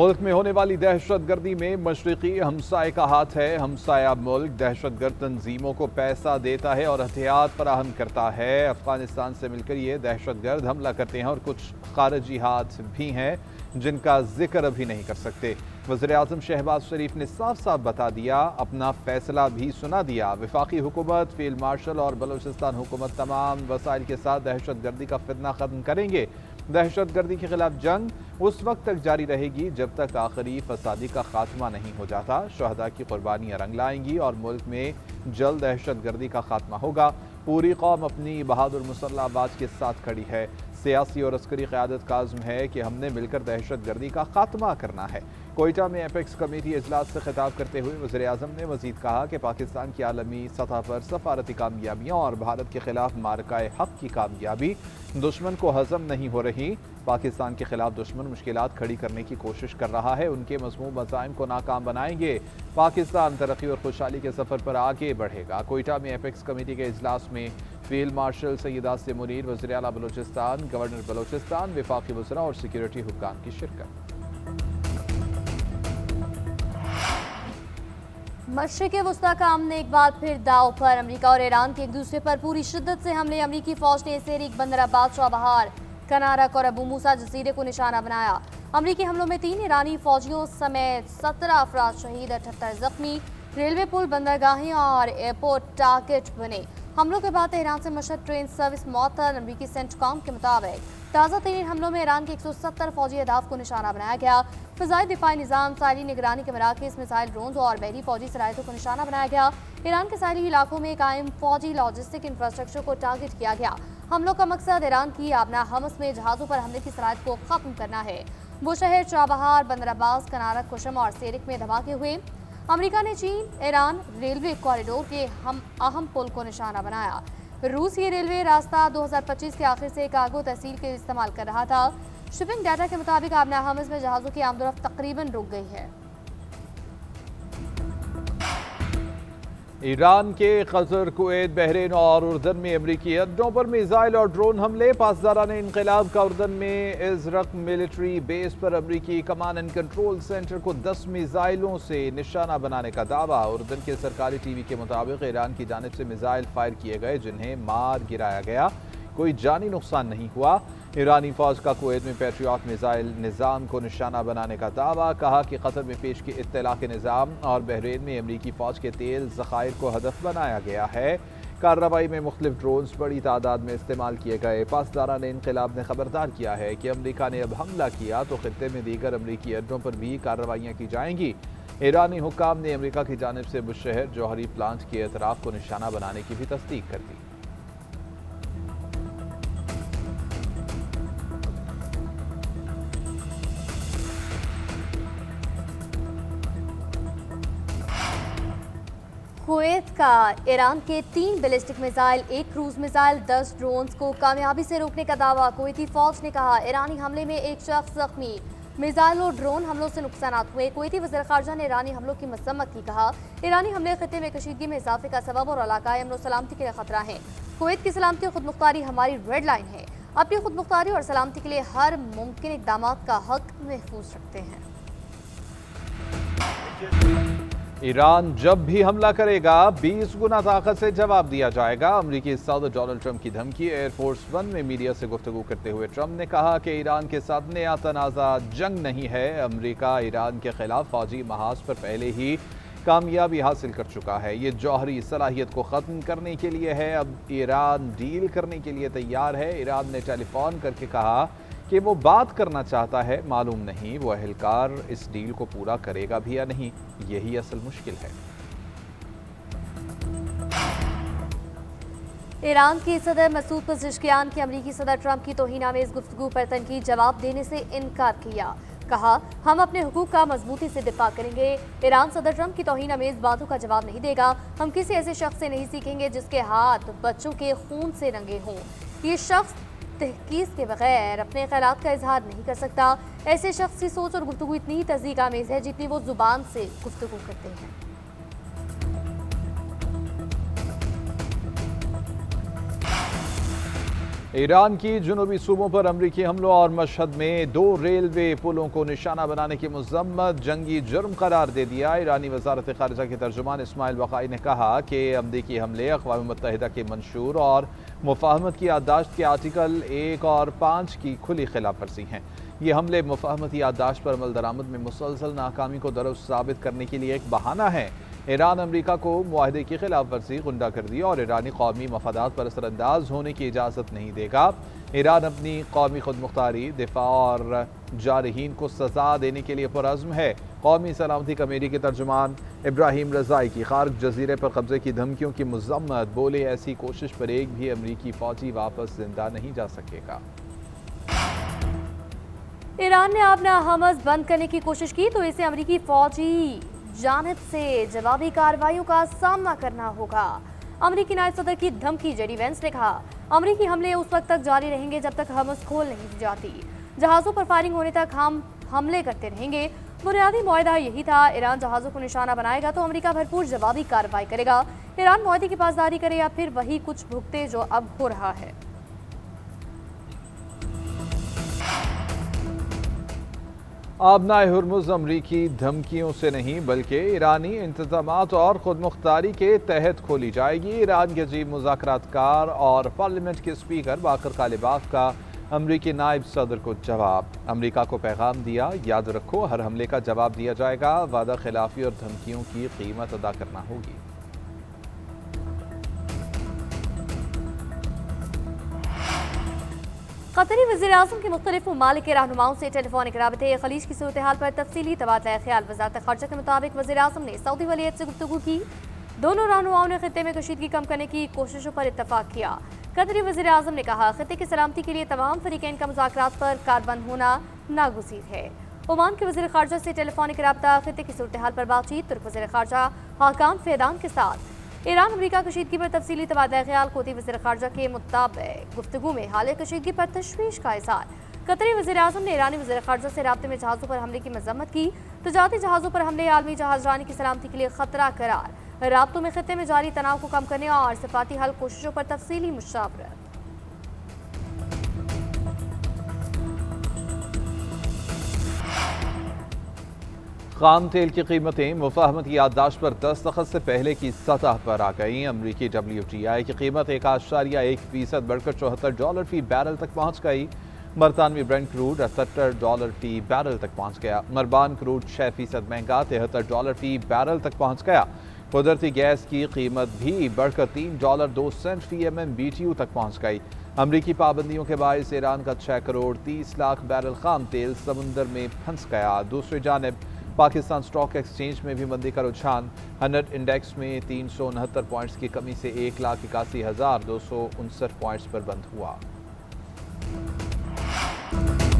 मुल्क में होने वाली दहशत गर्दी में मशरकी हमसाए का हाथ है। हमसाया मुल्क दहशत गर्द तंजीमों को पैसा देता है और हथियार फराहम करता है। अफगानिस्तान से मिलकर ये दहशत गर्द हमला करते हैं और कुछ खारजी हाथ भी हैं जिनका जिक्र अभी नहीं कर सकते। वज़ीर आज़म शहबाज शरीफ ने साफ साफ बता दिया, अपना फैसला भी सुना दिया। वफाकी हुकूमत, फील्ड मार्शल और बलूचिस्तान हुकूमत तमाम वसाइल के साथ दहशत गर्दी का फितना ख़त्म करेंगे। दहशत गर्दी के खिलाफ जंग उस वक्त तक जारी रहेगी जब तक आखिरी फसादी का खात्मा नहीं हो जाता। शहदा की कुर्बानियाँ रंग लाएंगी और मुल्क में जल्द दहशत गर्दी का खात्मा होगा। पूरी कौम अपनी बहादुर मुसल्लह आवाज़ के साथ खड़ी है। सियासी और अस्करी क़यादत का आज़म है कि हमने मिलकर दहशत गर्दी का खात्मा करना है। कोयटा में एपेक्स कमेटी इजलास से खिताब करते हुए वज़ीर आज़म ने मज़ीद कहा कि पाकिस्तान की आलमी सतह पर सफारती कामयाबियाँ और भारत के खिलाफ मारकाए हक़ की कामयाबी दुश्मन को हज़म नहीं हो रही। पाकिस्तान के खिलाफ दुश्मन मुश्किलात खड़ी करने की कोशिश कर रहा है, उनके मज़मूम मज़ाइम को नाकाम बनाएंगे। पाकिस्तान तरक्की और खुशहाली के सफ़र पर आगे बढ़ेगा। कोयटा में एपेक्स कमेटी के इजलास में फील्ड मार्शल सैयद आसिम मुनीर, वज़ीर आला बलूचिस्तान, गवर्नर बलूचिस्तान, वफाकी वज़रा और सिक्योरिटी हुक्काम की शिरकत। मशरिक़ वुस्ता का अमन एक बार फिर दाव पर। अमेरिका और ईरान के एक दूसरे पर पूरी शिद्दत से हमले। अमेरिकी फौज ने सेरिक, बंदर अब्बास, चाबहार, कनारक और अबू मूसा जजीरे को निशाना बनाया। अमेरिकी हमलों में 3 ईरानी फौजियों समेत 17 अफराद शहीद, 78 जख्मी। रेलवे पुल, बंदरगाहें और एयरपोर्ट टारगेट बने। हमलों के बाद तेहरान से मशहद ट्रेन सर्विस मअतल। अमेरिकी सेंटकॉम के मुताबिक ताज़ा तरीन हमलों में ईरान के 170 फौजी अहदाफ को निशाना बनाया गया। फ़िज़ाई दिफाई निज़ाम, साहली निगरानी के मराकज़, मिसाइल, ड्रोन्स और बहरी फौजी सलाहियतों को निशाना बनाया गया। ईरान के साहली इलाकों में कायम फौजी लॉजिस्टिक इंफ्रास्ट्रक्चर को टारगेट किया गया। हमलों का मकसद ईरान की आबना हमस में जहाज़ों पर हमले की सलाहियत को ख़त्म करना है। वो शहर चाबहार, बंदर अब्बास, कनारक, कुशम और सेरिक में धमाके हुए। अमेरिका ने चीन ईरान रेलवे कॉरिडोर के अहम पुल को निशाना बनाया। रूस ये रेलवे रास्ता 2025 के आखिर से कार्गो तहसील के इस्तेमाल कर रहा था। शिपिंग डाटा के मुताबिक आबना हमस में जहाज़ों की आमदोरफ्त तकरीबन रुक गई है। ईरान के कतर, कुवैत, बहरीन और उर्दन में अमरीकी अड्डों पर मिसाइल और ड्रोन हमले। पासदारान इनकलाब का उर्दन में इज़रक मिलिट्री बेस पर अमरीकी कमांड एंड कंट्रोल सेंटर को 10 मिसाइलों से निशाना बनाने का दावा। उर्दन के सरकारी टीवी के मुताबिक ईरान की जानिब से मिसाइल फायर किए गए जिन्हें मार गिराया गया, कोई जानी नुकसान नहीं हुआ। ईरानी फौज का कुवैत में पैट्रियट मिसाइल निज़ाम को निशाना बनाने का दावा। कहा कि कतर में पेश की इत्तला के निज़ाम और बहरीन में अमरीकी फौज के तेल ज़खायर को हदफ बनाया गया है। कार्रवाई में मुख्तलिफ ड्रोन्स बड़ी तादाद में इस्तेमाल किए गए। पासदारान इनकलाब ने खबरदार किया है कि अमरीका ने अब हमला किया तो खित्ते में दीगर अमरीकी अड्डों पर भी कार्रवाइयाँ की जाएंगी। ईरानी हुक्काम ने अमरीका की जानिब से बुशहर जौहरी प्लांट के एतराफ़ को निशाना बनाने की भी तस्दीक कर दी। कुवैत का ईरान के 3 ballistic missile, 1 cruise missile, 10 drones को कामयाबी से रोकने का दावा। कुवैती फौज ने कहा ईरानी हमले में 1 शख्स जख्मी। मिसाइल और ड्रोन हमलों से नुकसान हुए। कुवैती वज़ीर ख़ारजा ने ईरानी हमलों की मज़म्मत की। कहा ईरानी हमले खित्ते में कशीदगी में इजाफे का सबब और इलाकाई अमन सलामती के लिए खतरा है। कुवैत की सलामती और खुदमुख्तारी हमारी रेड लाइन है। अपनी खुदमुख्तारी और सलामती के लिए हर मुमकिन इक़दाम का हक महफूज रखते हैं। ईरान जब भी हमला करेगा 20 गुना ताकत से जवाब दिया जाएगा। अमरीकी सदर डोनाल्ड ट्रंप की धमकी। एयरफोर्स 1 में मीडिया से गुफ्तगू करते हुए ट्रंप ने कहा कि ईरान के साथ नया तनाज़ा जंग नहीं है। अमरीका ईरान के खिलाफ फौजी महाज पर पहले ही कामयाबी हासिल कर चुका है। ये जौहरी सलाहियत को ख़त्म करने के लिए है। अब ईरान डील करने के लिए तैयार है। ईरान ने टेलीफोन करके कहा कि वो बात करना चाहता है, मालूम नहीं वो अहलकार इस डील को पूरा करेगा भी या नहीं। यही असल मुश्किल है। ईरान के सदर मसूद पज़ेश्कियान की अमरीकी सदर ट्रंप की तौहीनामेज़ गुफ्तगू पर तनकीद जवाब देने से इनकार किया। कहा हम अपने हुकूक का मजबूती से दिफा करेंगे। ईरान सदर ट्रंप की तौहीनामेज़ बातों का जवाब नहीं देगा। हम किसी ऐसे शख्स से नहीं सीखेंगे जिसके हाथ बच्चों के खून से रंगे हों। ये शख्स तहकीक के बगैर अपने ख्यालात का इजहार नहीं कर सकता। ऐसे शख्स की सोच और गुफ्तगू इतनी ही तज़दीक आमेज़ है जितनी वो जुबान से गुफ्तगू करते हैं। ईरान की जुनूबी सूबों पर अमरीकी हमलों और मशहद में 2 रेलवे पुलों को निशाना बनाने की मजम्मत जंगी जुर्म करार दे दिया। ईरानी वजारत खारजा के तर्जुमान इस्माइल वक़ाई ने कहा कि अमरीकी हमले अक़वाम मुत्तहिदा के मंशूर और मुफाहमत की याददाश्त के आर्टिकल 1 और 5 की खुली खिलाफ वर्जी हैं। ये हमले मुफाहमती याददाश्त पर अमल दरामद में मुसलसल नाकामी को दुरुस्त साबित करने के लिए एक बहाना है। ईरान अमरीका को मुआहदे की खिलाफ वर्जी, गुंडागर्दी और ईरानी कौमी मफादात पर असरअंदाज होने की इजाज़त नहीं देगा। ईरान अपनी कौमी खुदमुख्तारी, दिफा और जारहीन को सजा देने के लिए पुरअज़्म है। कौमी सलामती कमेटी के तर्जुमान इब्राहिम रज़ाई की खार्क जजीरे पर कब्जे की धमकियों की मजम्मत, बोले ऐसी कोशिश पर एक भी अमरीकी फौजी वापस जिंदा नहीं जा सकेगा। ईरान ने अपना हमस बंद करने की कोशिश की तो इसे अमरीकी फौजी जानिब से जवाबी कार्रवाइयों का सामना करना होगा। अमरीकी नायब सदर की धमकी, जेडी वेंस ने कहा अमरीकी हमले उस वक्त तक जारी रहेंगे जब तक हमस खोल नहीं दी जाती। जहाज़ों पर फायरिंग होने तक हम हमले करते रहेंगे। बुनियादी मुआहदा यही था। ईरान जहाज़ों को निशाना बनाएगा तो अमरीका भरपूर जवाबी कार्रवाई करेगा। ईरान मुआहदे की पासदारी करे या फिर वही कुछ भुगते जो अब हो रहा है। आबनाए हुर्मुज़ अमरीकी धमकियों से नहीं बल्कि ईरानी इंतज़ामात और खुदमुख्तारी के तहत खोली जाएगी। ईरान के चीफ मुज़ाकरातकार और पार्लियामेंट के स्पीकर बाकर कालिबाफ का अमरीकी नायब सदर को जवाब। अमरीका को पैगाम दिया, याद रखो हर हमले का जवाब दिया जाएगा। वादा खिलाफी और धमकियों की कीमत अदा करना होगी। कतरी वज़ीर-ए-आज़म के मुख्तलिफ ममालिक के रहनुमाओं से टेलीफोनिक राबते खलीज की सूरत हाल पर तफसीली तबादला ख्याल। वज़ारत ख़ारजा के मुताबिक वज़ीर-ए-आज़म ने सऊदी वलीयत से गुफ्तगू की। दोनों रहनुमाओं ने खित्ते में कशीदगी कम करने की कोशिशों पर इत्तफाक किया। कतरी वज़ीर-ए-आज़म ने कहा खित्ते की सलामती के लिए तमाम फरीकैन का मुज़ाकरात पर कारबंद होना नागुज़ीर है। ओमान के वज़ीर ख़ारजा से टेलीफोनिक राबता, खित्ते की सूरत हाल पर बातचीत। तुर्क वज़ीर ख़ारजा हाकाम फेदान के साथ ईरान अमरीका कशीदगी पर तफसीली तबादला ख्याल। कोती वज़ीर ख़ारजा के मुताबिक गुफ्तगू में हाल कशीदगी पर तशवीश का इज़हार। कतरी वज़ीर-ए-आज़म ने ईरानी वज़ीर ख़ारजा से राब्ते में जहाज़ों पर हमले की मजम्मत की। तजारती जहाज़ों पर हमले आलमी जहाज़रानी की सलामती के लिए खतरा करार। राब्तों में खित्ते में जारी तनाव को कम करने और सिफाती हल कोशिशों पर तफसीली मुशावरत। खाम तेल की कीमतें मुफाहमत की याददाश्त पर दस्तखत से पहले की सतह पर आ गई। अमरीकी WTI की कीमत 1.1% बढ़कर $74 फी बैरल तक पहुँच गई। बरतानवी ब्रेंट क्रूड $78 फी बैरल तक पहुँच गया। मरबान क्रूड 6% महंगा $73 फी बैरल तक पहुँच गया। कुदरती गैस की कीमत भी बढ़कर $3.02 फी MMBTU तक पहुँच गई। अमरीकी पाबंदियों के बायस ईरान का 6 करोड़ 30 लाख बैरल खाम तेल समुंदर में फंस गया। दूसरी जानिब पाकिस्तान स्टॉक एक्सचेंज में भी मंदी का रुझान। 100 इंडेक्स में 369 पॉइंट्स की कमी से 1,81,259 पॉइंट्स पर बंद हुआ।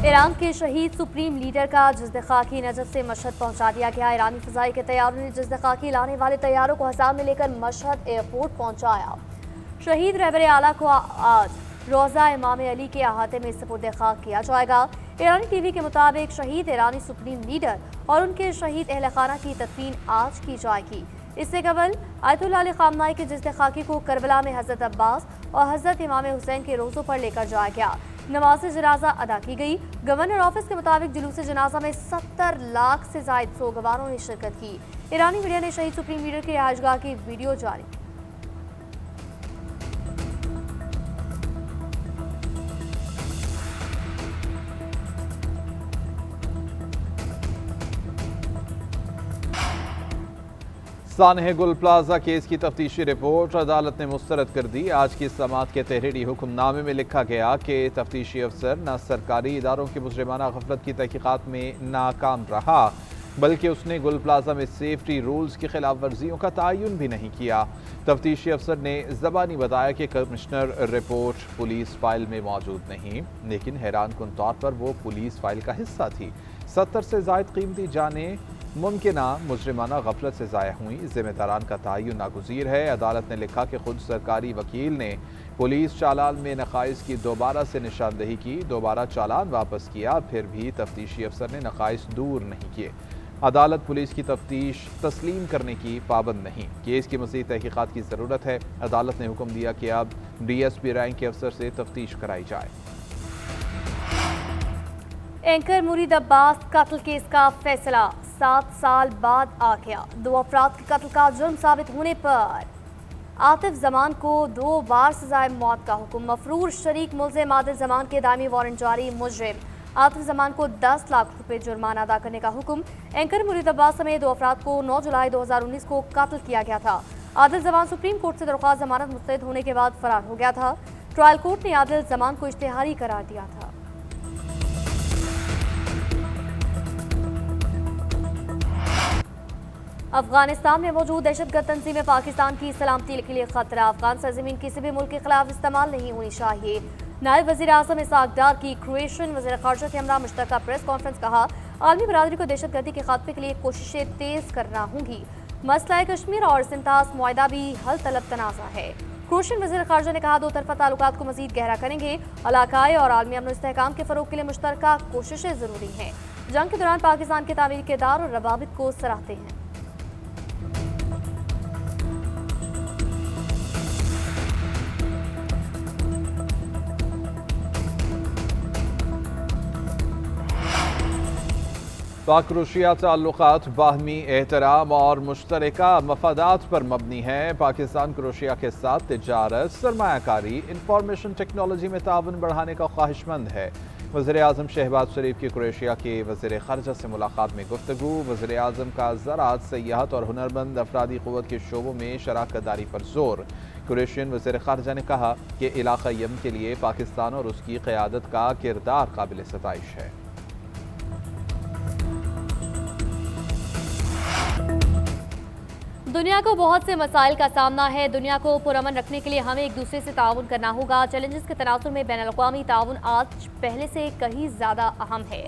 ईरान के शहीद सुप्रीम लीडर का जज्द खाकी नजफ से मशहद पहुंचा दिया गया। ईरानी फ़ज़ाई के तैयारों ने जज्द खाकी लाने वाले तैयारों को हिसाब में लेकर मशहद एयरपोर्ट पहुंचाया। शहीद रहबर आला को आज रोज़ा इमाम अली के अहाते में सुपुर्द खाक किया जाएगा। ईरानी टीवी के मुताबिक शहीद ईरानी सुप्रीम लीडर और उनके शहीद अहल खाना की तदफीन आज की जाएगी। इससे कबल आयतुल्लाह अली ख़ामनाई के जज्द खाकी को करबला में हज़रत अब्बास और हज़रत इमाम हुसैन के रोज़ों पर लेकर जाया गया। नमाज जनाजा अदा की गई। गवर्नर ऑफिस के मुताबिक जुलूस जनाजा में 70 लाख से जायद सोगवारों ने शिरकत की। ईरानी मीडिया ने शहीद सुप्रीम लीडर की रिहाइशगाह की वीडियो जारी की। सानह गुल प्लाजा केस की तफ्तीशी रिपोर्ट अदालत ने मुस्तरद कर दी। आज की समाअत के तहरीरी हुक्मनामे में लिखा गया कि तफ्तीशी अफसर न सरकारी इदारों की मुजरिमाना गफलत की तहकीकात में नाकाम रहा बल्कि उसने गुल प्लाजा में सेफ्टी रूल्स की खिलाफ वर्जियों का तयन भी नहीं किया। तफ्तीशी अफसर ने ज़बानी बताया कि कमिश्नर रिपोर्ट पुलिस फाइल में मौजूद नहीं, लेकिन हैरान कुन तौर पर वो पुलिस फाइल का हिस्सा थी। 70 से जायद कीमती जानें मुमकिना मुजरिमाना गफलत से ज़ाया हुई। जिम्मेदारान का तयन नागुज़ीर है। अदालत ने लिखा कि खुद सरकारी वकील ने पुलिस चालान में नक़ाइस की दोबारा से निशानदही की, दोबारा चालान वापस किया, फिर भी तफ्तीशी अफसर ने नक़ाइस दूर नहीं किए। अदालत पुलिस की तफ्तीश तस्लीम करने की पाबंद नहीं। केस की मज़ीद तहकीकात की ज़रूरत है। अदालत ने हुक्म दिया कि अब DSP रैंक के अफसर से तफ्तीश कराई जाए। एंकर मुरीद अब्बास कत्ल केस का फैसला 7 साल बाद आ गया। 2 अफराद के कत्ल का जुर्म साबित होने पर आतिफ जमान को 2 बार सजाए मौत का हुक्म। मफरूर शरीक मुल्ज़िम आदिल जमान के दामी वारंट जारी। मुजरिम आतिफ जमान को 10 लाख रुपए जुर्माना अदा करने का हुक्म। एंकर मुरीद अब्बास समेत 2 अफराद को 9 जुलाई 2019 को कत्ल किया गया था। आदिल जमान सुप्रीम कोर्ट से दरख्वास्त जमानत मुस्तरद होने के बाद फरार हो गया था। ट्रायल कोर्ट ने आदिल जमान को इश्तिहारी करार दिया था। अफगानिस्तान में मौजूद दहशतगर्द तंजीमें पाकिस्तान की सलामती के लिए खतरा। अफगान सरजमीन किसी भी मुल्क के खिलाफ इस्तेमाल नहीं होनी चाहिए। नायब वज़ीर आज़म इसहाक डार की क्रोएशियन वज़ीर ख़ारजा के हमरा मुश्तरका प्रेस कॉन्फ्रेंस। कहा, आलमी बरादरी को दहशतगर्दी के खात्मे के लिए कोशिशें तेज करना होंगी। मसला कश्मीर और सिंतास मुआहदा भी हल तलब तनाज़ा है। क्रोएशियन वज़ीर ख़ारजा ने कहा, 2 तरफ़ा ताल्लुकात को मज़ीद गहरा करेंगे। इलाकाई और आलमी अमन इस्तेहकाम के फ़रोग़ के लिए मुश्तरका कोशिशें ज़रूरी हैं। जंग के दौरान पाकिस्तान के तामीरी किरदार और रवाबित को सराहते हैं। पाक रूसिया ताल्लुकात बाहमी एहतराम और मुश्तरका मफादात पर मबनी है। पाकिस्तान क्रोएशिया के साथ तिजारत, सरमायाकारी, इंफॉर्मेशन टेक्नोलॉजी में ताउन बढ़ाने का ख्वाहिशमंद है। वज़ीर आज़म शहबाज शरीफ की क्रोएशिया के वज़ीर ख़ारजा से मुलाकात में गुफ्तगू। वज़ीर आज़म का ज़राअत, सयाहत और हुनरमंद अफरादी क़ुव्वत के शोबों में शराकत दारी पर जोर। क्रोएशियन वज़ीर ख़ारजा ने कहा कि इलाक़ा यमन के लिए पाकिस्तान और उसकी क़यादत का किरदार काबिल सताइश है। दुनिया को बहुत से मसाइल का सामना है। दुनिया को पुरअमन रखने के लिए हमें एक दूसरे से ताउन करना होगा। चैलेंजेस के तनाजुर में बैनुल-अक़वामी ताउन आज पहले से कहीं ज़्यादा अहम है।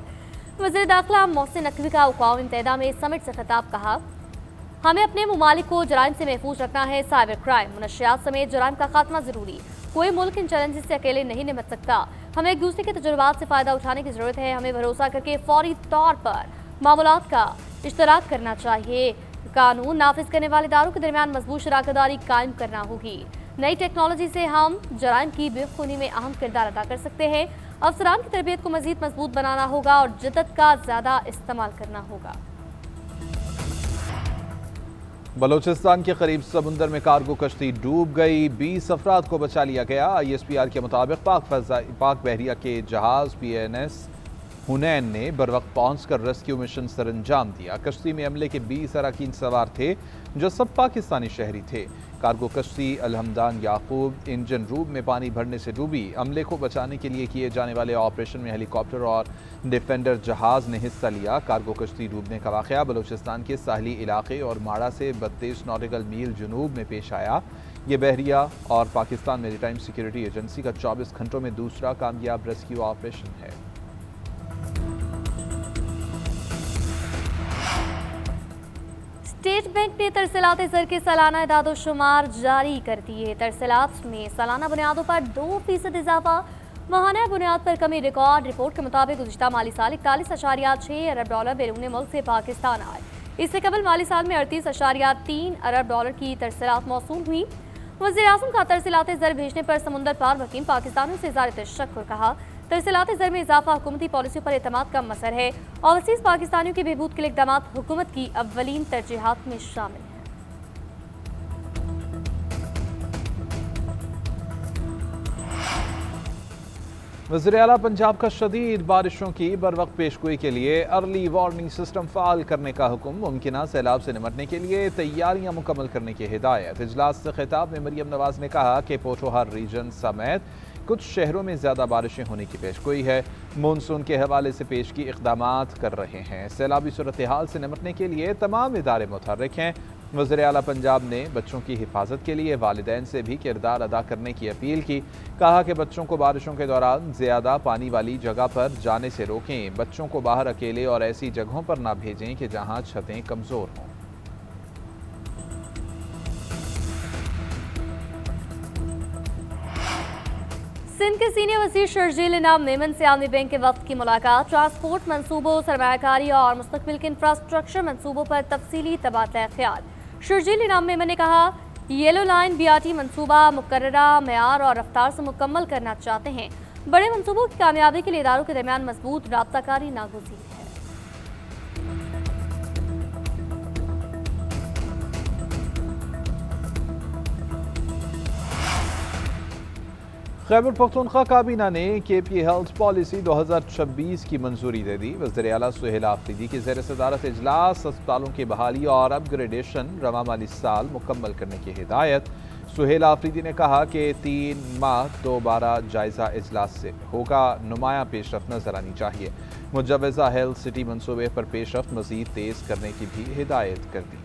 वज़ीर दाखिला मोहसिन नकवी का अक़वाम मुत्तहिदा में समिट से खिताब। कहा, हमें अपने ममालिक को जराइम से महफूज रखना है। साइबर क्राइम, मुनशियात समेत जराइम का खात्मा ज़रूरी। कोई मुल्क इन चैलेंजेस से अकेले नहीं निपट सकता। हमें एक दूसरे के तजुर्बात से फ़ायदा उठाने की ज़रूरत है। हमें भरोसा करके फौरी तौर पर मामलात का इश्तराक करना चाहिए। कानून नाफिज करने वाले इदारों के दरमियान मजबूत शराकतदारी कायम करना होगी। नई टेक्नोलॉजी से हम जराइम की बेखूनी में अहम किरदार अदा कर सकते हैं। अफसरान की तरबियत को मजीद मजबूत बनाना होगा और जिद्दत का ज़्यादा इस्तेमाल करना होगा। बलोचिस्तान के करीब समुंदर में कार्गो कश्ती डूब गई। 20 अफराद को बचा लिया गया। ISPR के मुताबिक पाक बहरिया के जहाज PNS हुनैन ने बर वक्त पहुंचकर रेस्क्यू मिशन सरअंजाम दिया। कश्ती में अमले के 20 अरकान सवार थे जो सब पाकिस्तानी शहरी थे। कार्गो कश्ती अलहमदान याकूब इंजन रूम में पानी भरने से डूबी। अमले को बचाने के लिए किए जाने वाले ऑपरेशन में हेलीकॉप्टर और डिफेंडर जहाज ने हिस्सा लिया। कार्गो कश्ती डूबने का वाक़या बलूचिस्तान के साहली इलाके और माड़ा से 32 नॉटिकल मील जनूब में पेश आया। ये बहरिया और पाकिस्तान मेरीटाइम सिक्योरिटी एजेंसी का 24 घंटों में दूसरा कामयाब रेस्क्यू ऑपरेशन है। स्टेट बैंक ने तरसीलात ज़र के सालाना इदाद-ओ-शुमार जारी कर दिए। तरसीलात में सालाना बुनियादों पर 2% इजाफा, माहाना बुनियाद पर कमी रिकॉर्ड। रिपोर्ट के मुताबिक गुज़िश्ता माली साल 41.6 अरब डॉलर बैरून मुल्क से पाकिस्तान आए। इससे कबल माली साल में 38.3 अरब डॉलर की तरसीलात मौसूल हुई। वज़ीर आज़म का तरसीलात ज़र भेजने पर समुंदर पार वकील पाकिस्तानियों से इज़हार तशक्कुर। कहा, तरसीलात ज़र में इजाफा हुकूमती पॉलिसियों पर एतमाद का मसर है। ओवरसीज़ पाकिस्तानियों की बहबूद के लिए इक़दाम हुकूमत की अव्वलीन तरजीहात में शामिल है। वज़ीर आला पंजाब का शदीद बारिशों की बर वक्त पेशगोई के लिए अर्ली वार्निंग सिस्टम फ़ाल करने का हुक्म। मुमकिन सैलाब से निमटने के लिए तैयारियां मुकम्मल करने की हिदायत। इजलास से खिताब में मरियम नवाज ने कहा कि पोठोहार रीजन समेत कुछ शहरों में ज़्यादा बारिशें होने की पेशगोई है। मानसून के हवाले से पेशगी इक़दामात कर रहे हैं। सैलाबी सूरत हाल से निमटने के लिए तमाम इदारे मुतहर्रिक हैं। वज़ीर आला पंजाब ने बच्चों की हिफाजत के लिए वालिदैन से भी किरदार अदा करने की अपील की। कहा कि बच्चों को बारिशों के दौरान ज़्यादा पानी वाली जगह पर जाने से रोकें। बच्चों को बाहर अकेले और ऐसी जगहों पर ना भेजें कि जहां छतें कमज़ोर हों। सिंध के सीनियर वज़ीर शर्जील इनाम मेमन से आलमी बैंक के वफ्द की मुलाकात। ट्रांसपोर्ट मंसूबों, सरमायाकारी और मुस्तकबिल के इंफ्रास्ट्रक्चर मंसूबों पर तफसीली तबादला ख्याल। शर्जील इनाम मेमन ने कहा, येलो लाइन BRT मंसूबा मुकर्ररा मेयार और रफ्तार से मुकम्मल करना चाहते हैं। बड़े मंसूबों की कामयाबी के लिए इदारों के दरमियान मजबूत राब्ताकारी नागुज़ीर है। खैबर पख्तूनख्वा काबीना ने KP हेल्थ पॉलिसी 2026 की मंजूरी दे दी। वज़ीर आला सुहेल आफरीदी की ज़ेर सदारत इजलास अस्पतालों की बहाली और अपग्रेडेशन रवा माली साल मुकम्मल करने की हिदायत। सुहेल आफरीदी ने कहा कि 3 माह दोबारा जायज़ा इजलास से होगा, नुमाया पेशरफ नजर आनी चाहिए। मुजवज़ा हेल्थ सिटी मनसूबे पर पेशरफ मज़ीद तेज़ करने की भी हिदायत कर दी।